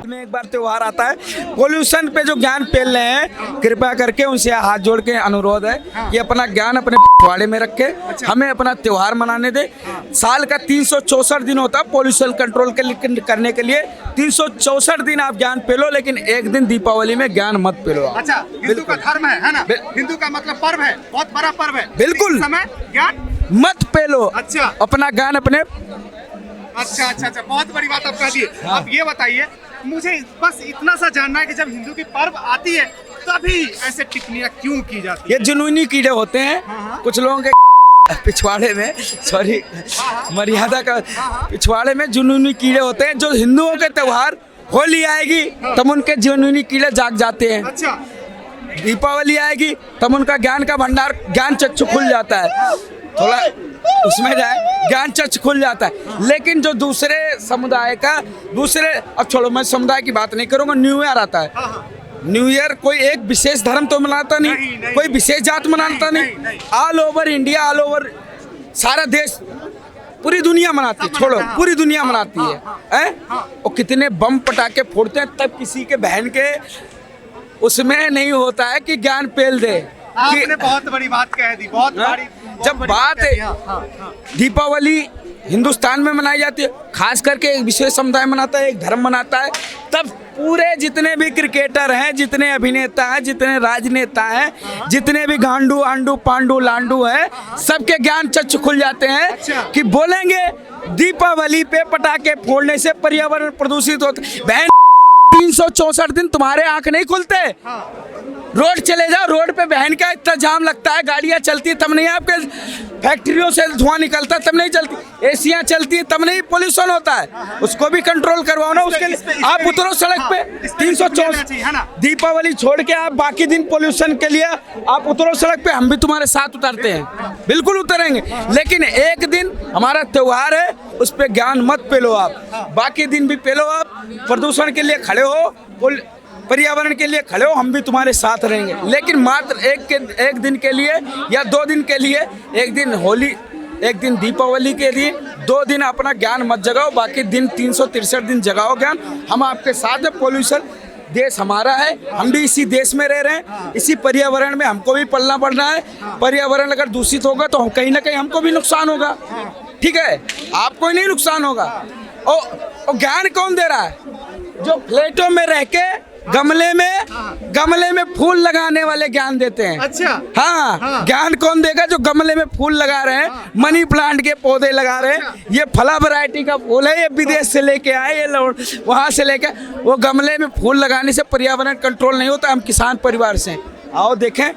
में एक बार त्योहार आता है, पोल्यूशन पे जो ज्ञान फैल रहे हैं, कृपया करके उनसे हाथ जोड़ के अनुरोध है कि अपना ज्ञान अपने पिछवाड़े में रखे, हमें अपना त्योहार मनाने दे। साल का 364 दिन होता है पोल्यूशन कंट्रोल करने के लिए, 364 दिन आप ज्ञान पेलो, लेकिन एक दिन दीपावली में ज्ञान मत पेलो। अच्छा, हिंदू का धर्म है ना, हिंदू का मतलब पर्व है, बहुत बड़ा पर्व है। बिल्कुल, समय ज्ञान मत पेलो। अच्छा, अपना ज्ञान अपने। अच्छा अच्छा अच्छा, बहुत बड़ी बात आप कह दिए। अब ये बताइए, मुझे बस इतना सा जानना है कि जब हिंदू की पर्व आती है तभी ऐसे टिप्पणियां क्यों की जाती है? ये जुनूनी कीड़े होते हैं कुछ लोगों के पिछवाड़े में, सॉरी मर्यादा का, पिछवाड़े में जुनूनी कीड़े होते हैं। जो हिंदुओं के त्योहार होली आएगी तब उनके जुनूनी कीड़े जाग जाते हैं। अच्छा, दीपावली आएगी तब उनका ज्ञान का भंडार, ज्ञान चक्षु खुल जाता है, थोड़ा उसमें जाए, ज्ञान चक्षु खुल जाता है। लेकिन जो दूसरे समुदाय का, दूसरे, अब छोड़ो मैं समुदाय की बात नहीं करूँगा, न्यू ईयर आता है, न्यू ईयर कोई एक विशेष धर्म तो मनाता नहीं, कोई विशेष जात मनाता नहीं, all over India, all over सारा देश, पूरी दुनिया मनाती है, छोड़ो पूरी दुनिया मनाती है। और कितने बम पटाखे फोड़ते हैं, तब किसी के बहन के उसमें नहीं होता है कि ज्ञान पेल दे। आपने बहुत बड़ी बात कह दी, बहुत बड़ी। जब बात दीपावली हिंदुस्तान में मनाई जाती है, खास करके एक विशेष समुदाय मनाता है, एक धर्म मनाता है, तब पूरे जितने भी क्रिकेटर हैं, जितने अभिनेता हैं, जितने राजनेता हैं, जितने भी गांडू आंडू पांडू लांडू हैं, सबके ज्ञान चक्षु खुल जाते हैं कि बोलेंगे दीपावली पे पटाखे फोड़ने से पर्यावरण प्रदूषित होता है। बहन 364 दिन तुम्हारे आंख नहीं खुलते? रोड चले जाओ, रोड पे बहन का इतना जाम लगता है, गाड़ियां चलती तब नहीं, आपके फैक्ट्रियों से धुआं निकलता तब नहीं चलती, एसियां चलती है तब नहीं पोल्यूशन होता है, उसको भी कंट्रोल करवाओ ना। उसके लिए आप उतरो सड़क पे, 364 दीपावली छोड़ के आप बाकी दिन पोल्यूशन के लिए आप उतरो सड़क पे, हम भी तुम्हारे साथ उतरते हैं, बिल्कुल उतरेंगे। लेकिन एक दिन हमारा त्योहार है, उस पर ज्ञान मत पेलो आप, बाकी दिन भी पेलो आप, प्रदूषण के लिए खड़े हो, पर्यावरण के लिए खड़े हो, हम भी तुम्हारे साथ रहेंगे। लेकिन मात्र एक दिन के लिए या 2 दिन के लिए, एक दिन होली, एक दिन दीपावली के लिए, 2 दिन अपना ज्ञान मत जगाओ, बाकी दिन 363 दिन जगाओ ज्ञान। हम आपके साथ हैं। पोल्यूशन देश हमारा है, हम भी इसी देश में रह रहे हैं, इसी पर्यावरण में हमको भी पलना पड़ना है। पर्यावरण अगर दूषित होगा तो कहीं ना कहीं हमको भी नुकसान होगा, ठीक है, आपको ही नहीं नुकसान होगा। और ज्ञान कौन दे रहा है? जो फ्लैटों में रह के गमले में फूल लगाने वाले ज्ञान देते हैं। अच्छा, हाँ, ज्ञान कौन देगा? जो गमले में फूल लगा रहे हैं, मनी प्लांट के पौधे लगा रहे हैं, ये फला वैरायटी का फूल है, ये विदेश से लेके आए, ये वहाँ से लेके, वो गमले में फूल लगाने से पर्यावरण कंट्रोल नहीं होता। हम किसान परिवार से, आओ देखें,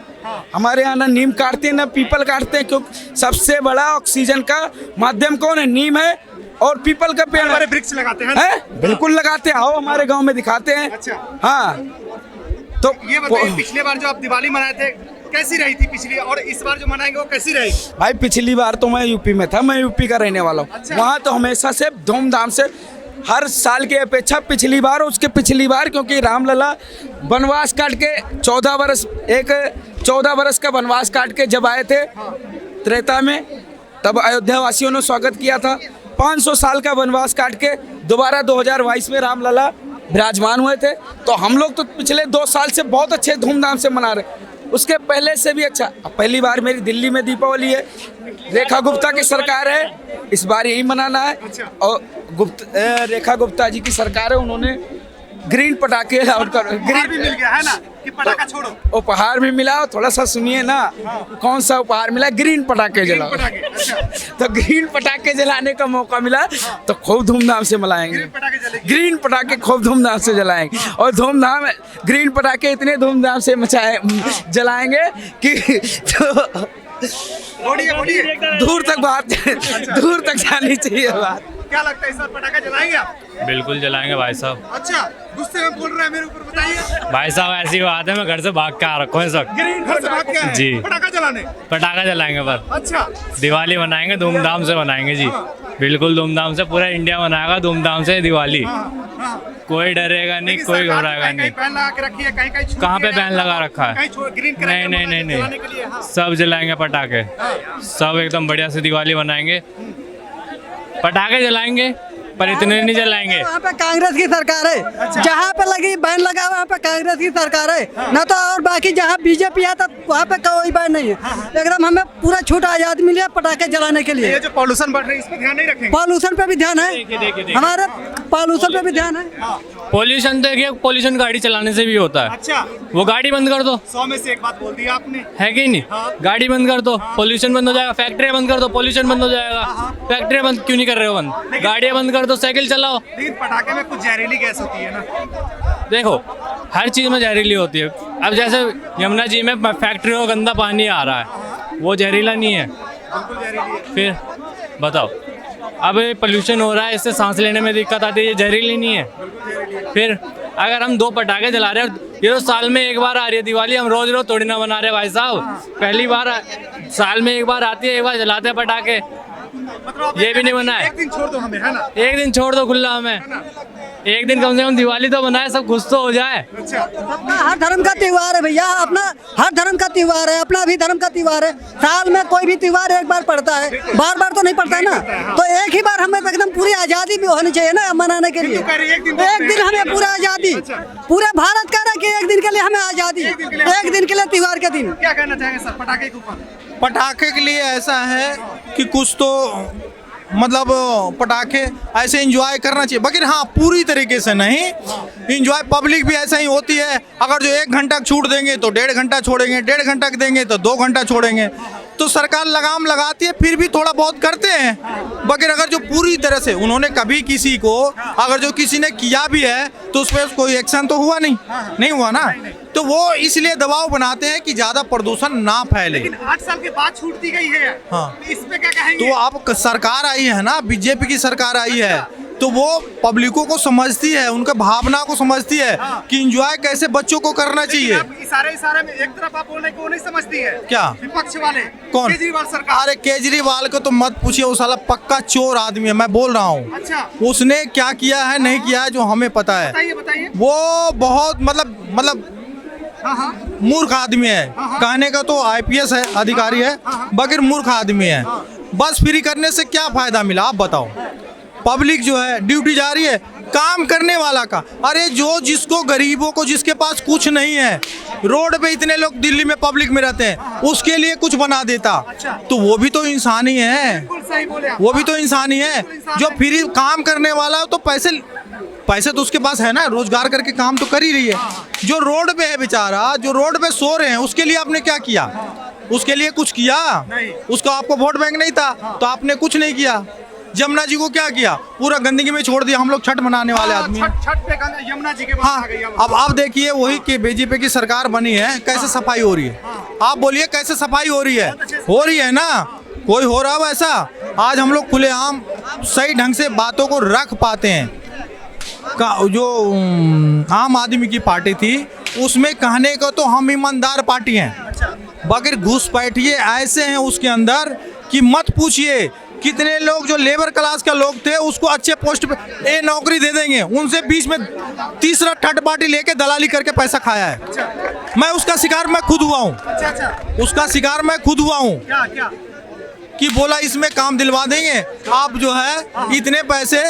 हमारे यहाँ ना नीम काटते हैं ना पीपल काटते हैं, क्योंकि सबसे बड़ा ऑक्सीजन का माध्यम कौन है? नीम है और पीपल का पेड़ है। वृक्ष लगाते हैं, बिल्कुल लगाते हैं, आओ हमारे गांव में दिखाते हैं। अच्छा, हाँ, तो ये बताइए, पिछले बार जो आप दिवाली मनाए थे कैसी रही थी पिछली, और इस बार जो मनाएंगे वो कैसी रहेगी? भाई पिछली बार तो मैं यूपी में था, मैं यूपी का रहने वाला हूँ। अच्छा। वहाँ तो हमेशा से धूमधाम से, हर साल की अपेक्षा पिछली बार, उसके पिछली बार, क्योंकि रामलला वनवास काट के 14 वर्ष का वनवास काट के जब आए थे त्रेता में, तब अयोध्या वासियों ने स्वागत किया था। 500 साल का वनवास काट के दोबारा 2022 में रामलला विराजमान हुए थे। तो हम लोग तो पिछले 2 साल से बहुत अच्छे धूमधाम से मना रहे, उसके पहले से भी अच्छा। पहली बार मेरी दिल्ली में दीपावली है, रेखा गुप्ता की सरकार है, इस बार यही मनाना है। और रेखा गुप्ता जी की सरकार है, उन्होंने ग्रीन पटाखे अलाउड कर, ग्रीन भी मिल गया है ना, कि पटाखा छोड़ो, उपहार भी मिला। थोड़ा सा सुनिए ना, कौन सा उपहार मिला? ग्रीन पटाखे जलाओ। तो ग्रीन पटाखे जलाने का मौका मिला तो खूब धूमधाम से मनाएंगे, ग्रीन पटाखे खूब धूमधाम से जलाएंगे। और ग्रीन पटाखे इतने धूमधाम से जलाएंगे कि दूर तक जानी चाहिए बात। क्या लगता है इस बार पटाखा जलाएंगे आप? बिल्कुल जलाएंगे भाई साहब। अच्छा, गुस्से में बोल रहे हैं मेरे ऊपर, बताइए। भाई साहब ऐसी बात है, मैं घर से भाग के आ रखा हूँ सब। घर से भाग के आए? जी। पटाखा जलाएंगे पर। अच्छा, दिवाली मनाएंगे, धूमधाम से मनाएंगे जी, बिल्कुल धूमधाम से, पूरा इंडिया मनाएगा धूमधाम से दिवाली। कोई डरेगा नहीं, कोई घबराएगा नहीं। कहाँ पे बैन लगा रखा है? नहीं, सब जलाएंगे पटाखे, सब एकदम बढ़िया से दिवाली मनाएंगे, पटाखे जलाएंगे, पर इतने नहीं जलाएंगे। वहाँ पे कांग्रेस की सरकार है, जहाँ पे लगी बैन लगा वहाँ पे कांग्रेस की सरकार है ना, तो और बाकी जहाँ बीजेपी है तो वहाँ पे कोई बैन नहीं है। एकदम हमें पूरा छूट आजादी मिली है पटाखे जलाने के लिए। ये जो पॉल्यूशन बढ़ रही है इस पे ध्यान नहीं रखेंगे? पॉल्यूशन पे भी ध्यान है, देखिए। हमारे पॉल्यूशन पे भी ध्यान है। पॉल्यूशन तो देखिए, पॉल्यूशन गाड़ी चलाने से भी होता है। अच्छा, वो गाड़ी बंद कर दो, 100 में से एक बात बोल दी आपने। है कि नहीं? गाड़ी बंद कर दो, पॉल्यूशन बंद हो जाएगा। फैक्ट्रियाँ बंद कर दो, पॉल्यूशन बंद हो जाएगा। फैक्ट्रियाँ बंद क्यों नहीं कर रहे हो? बंद गाड़ियाँ बंद कर दो, साइकिल चलाओ। लेकिन पटाखे में कुछ जहरीली गैस होती है ना। देखो, हर चीज़ में जहरीली होती है। अब जैसे यमुना जी में फैक्ट्रियों का गंदा पानी आ रहा है, वो जहरीला नहीं है? बिल्कुल जहरीली है। फिर बताओ, अब पोल्यूशन हो रहा है, इससे सांस लेने में दिक्कत आती है, ये जहरीली नहीं है? फिर अगर हम 2 पटाखे जला रहे हैं, ये तो साल में एक बार आ रही है दिवाली, हम रोज रोज थोड़ी ना मना रहे भाई साहब। पहली बार साल में एक बार आती है, एक बार जलाते हैं पटाखे, मतलब ये भी नहीं मना है। एक दिन छोड़ दो हमें, है ना? एक दिन छोड़ दो खुला हमें, एक दिन कम से कम दिवाली तो बनाए, सब खुश तो हो जाए। अच्छा, अपना हर धर्म का त्योहार है भैया, अपना हर धर्म का त्योहार है, अपना भी धर्म का त्योहार है। साल में कोई भी त्योहार एक बार पड़ता है, बार बार तो नहीं पड़ता है ना। तो एक ही बार हमें एकदम पूरी आजादी भी होनी चाहिए ना मनाने के लिए। एक दिन हमें पूरा आजादी, पूरे भारत कह रहा है कि एक दिन के लिए हमें आजादी, एक दिन के लिए त्योहार के दिन। क्या कहना चाहेंगे सर पटाखे के ऊपर? पटाखे के लिए ऐसा है कि कुछ तो मतलब पटाखे ऐसे एंजॉय करना चाहिए, मगर हाँ पूरी तरीके से नहीं। एंजॉय पब्लिक भी ऐसा ही होती है, अगर जो 1 घंटा छूट देंगे तो 1.5 घंटा छोड़ेंगे, 1.5 घंटा देंगे तो 2 घंटा छोड़ेंगे। तो सरकार लगाम लगाती है, फिर भी थोड़ा बहुत करते हैं। मगर अगर जो पूरी तरह से उन्होंने कभी किसी को, अगर जो किसी ने किया भी है तो उस पर कोई एक्शन तो हुआ नहीं हुआ ना। तो वो इसलिए दबाव बनाते हैं कि ज्यादा प्रदूषण ना फैले। लेकिन 8 साल के बाद छूट दी गई है। हाँ। तो इस पे क्या कहेंगे? तो अब सरकार आई है ना, बीजेपी की सरकार आई है, तो वो पब्लिकों को समझती है, उनका भावना को समझती है कि एंजॉय कैसे बच्चों को करना चाहिए। आप इशारे में एक तरफ आप बोल रहे हैं कि वो नहीं समझती है। क्या? विपक्ष वाले, कौन? केजरीवाल सरकार। अरे केजरीवाल को तो मत पूछिए, वो साला पक्का चोर आदमी है, मैं बोल रहा हूँ। अच्छा, उसने क्या किया है नहीं किया है जो हमें पता है। बताइए। वो बहुत मतलब हाँ। मूर्ख आदमी है। कहने का तो IPS है, अधिकारी है, मगर मूर्ख आदमी है। बस फ्री करने से क्या फायदा मिला आप बताओ? पब्लिक जो है ड्यूटी जा रही है काम करने वाला का। अरे जो जिसको गरीबों को, जिसके पास कुछ नहीं है, रोड पे इतने लोग दिल्ली में पब्लिक में रहते हैं, उसके लिए कुछ बना देता तो वो भी तो इंसान ही है। बिल्कुल सही बोले आप। वो भी तो इंसान ही है। जो फ्री काम करने वाला है तो पैसे तो उसके पास है ना, रोजगार करके काम तो कर ही रही है। जो रोड पे है बेचारा, जो रोड पे सो रहे हैं, उसके लिए आपने क्या किया? उसके लिए कुछ किया? उसको आपको वोट बैंक नहीं था तो आपने कुछ नहीं किया। यमुना जी को क्या किया? पूरा गंदगी में छोड़ दिया। हम लोग छठ मनाने वाले आदमी हैं। छठ पे यमुना जी के बात हाँ, आ गई। अब देखिए वही कि बीजेपी की सरकार बनी है, कैसे सफाई हो रही है? आप बोलिए कैसे सफाई हो रही है? हो रही है ना? कोई हो रहा है ऐसा? आज हम लोग खुलेआम सही ढंग से बातों को रख पाते हैं। जो आम आदमी की पार्टी थी उसमें कहने को तो हम ईमानदार पार्टी हैं, मगर घुसपैठिए ऐसे हैं उसके अंदर कि मत पूछिए। कितने लोग जो लेबर क्लास का लोग थे उसको अच्छे पोस्ट पे नौकरी दे देंगे, उनसे बीच में तीसरा थर्ड पार्टी लेके दलाली करके पैसा खाया है। मैं उसका शिकार मैं खुद हुआ हूँ। उसका शिकार मैं खुद हुआ हूँ क्या? कि बोला इसमें काम दिलवा देंगे, आप जो है इतने पैसे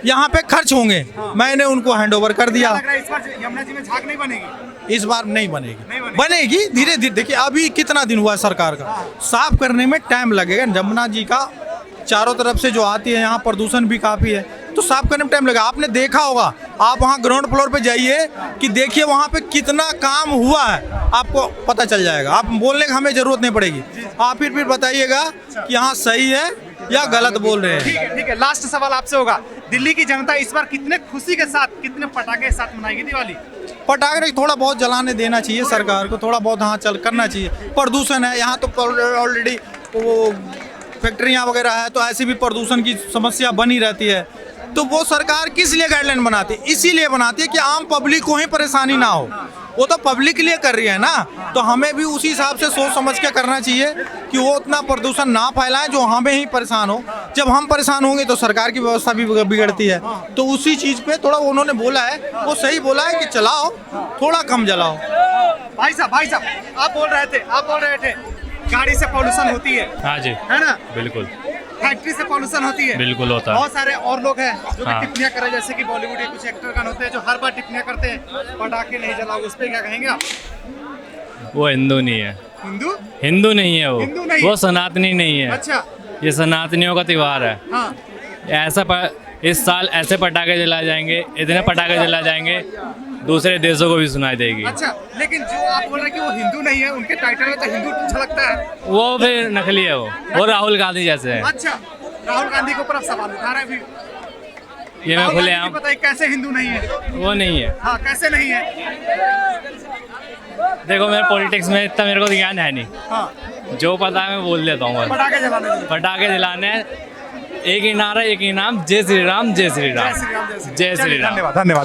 यहाँ पे खर्च होंगे। मैंने उनको हैंडओवर कर दिया। लग रहा है इस बार यमुना जी में झांक नहीं बनेगी? इस बार नहीं बनेगी। बनेगी धीरे धीरे। देखिए अभी कितना दिन हुआ है सरकार का, साफ करने में टाइम लगेगा। यमुना जी का चारों तरफ से जो आती है यहाँ प्रदूषण भी काफ़ी है, तो साफ करने में टाइम लगेगा। आपने देखा होगा, आप वहाँ ग्राउंड फ्लोर पे जाइए कि देखिए वहाँ पे कितना काम हुआ है, आपको पता चल जाएगा। आप बोलने का हमें ज़रूरत नहीं पड़ेगी। आप फिर बताइएगा कि यहाँ सही है या गलत बोल रहे हैं। ठीक है। लास्ट सवाल आपसे होगा, दिल्ली की जनता इस बार कितने खुशी के साथ, कितने पटाखे के साथ मनाएगी दिवाली? पटाखे थोड़ा बहुत जलाने देना चाहिए सरकार को, थोड़ा बहुत हाँ चल करना चाहिए। प्रदूषण है यहाँ तो ऑलरेडी, वो फैक्ट्रियाँ वगैरह है तो ऐसी भी प्रदूषण की समस्या बनी रहती है। तो वो सरकार किस लिए गाइडलाइन बनाती है? इसीलिए बनाती है कि आम पब्लिक को ही परेशानी ना हो। वो तो पब्लिक के लिए कर रही है ना, तो हमें भी उसी हिसाब से सोच समझ के करना चाहिए कि वो उतना प्रदूषण ना फैलाएं जो हमें ही परेशान हो। जब हम परेशान होंगे तो सरकार की व्यवस्था भी बिगड़ती है। तो उसी चीज़ पे थोड़ा उन्होंने बोला है, वो सही बोला है कि चलाओ, थोड़ा कम जलाओ। भाई साहब आप बोल रहे थे गाड़ी से पॉल्यूशन होती है। हाँ जी, है ना? बिल्कुल। फैक्ट्री से पॉल्यूशन होती है। बिल्कुल होता है। बहुत सारे और लोग हैं जो हाँ। टिप्पणियां कर रहे हैं, जैसे कि बॉलीवुड के कुछ एक्टर होते हैं जो हर बार टिप्पणियां करते हैं पटाखे नहीं जलाओ, उस पर क्या कहेंगे आप? वो हिंदू नहीं है, हिंदू हिंदू नहीं है हिंदू वो नहीं। वो सनातनी नहीं है। अच्छा ये सनातनियों का त्योहार है। हाँ इस साल ऐसे पटाखे जलाए जाएंगे, इतने पटाखे जलाए जाएंगे, दूसरे देशों को भी सुनाई देगी। अच्छा, लेकिन जो आप बोल रहे हैं कि वो हिंदू नहीं है, उनके टाइटल में तो हिंदू झलकता है। वो फिर नकली है वो राहुल गांधी जैसे है। अच्छा, राहुल गांधी के ऊपर आप सवाल उठा रहे हैं भी। ये मैं राहुल खुले गांधी आम की बताइए कैसे हिंदू नहीं है? वो नहीं है। हाँ कैसे नहीं है? देखो मेरे पॉलिटिक्स में इतना मेरे को ज्ञान है नहीं, हाँ जो पता है मैं बोल देता हूँ बस। पटाखे जलाने के लिए। पटाखे जलाने हैं, एक ही नारा एक ही नाम, जय श्री राम जय श्री राम जय श्री राम, जय श्री राम। जय श्री राम। धन्यवाद धन्यवाद।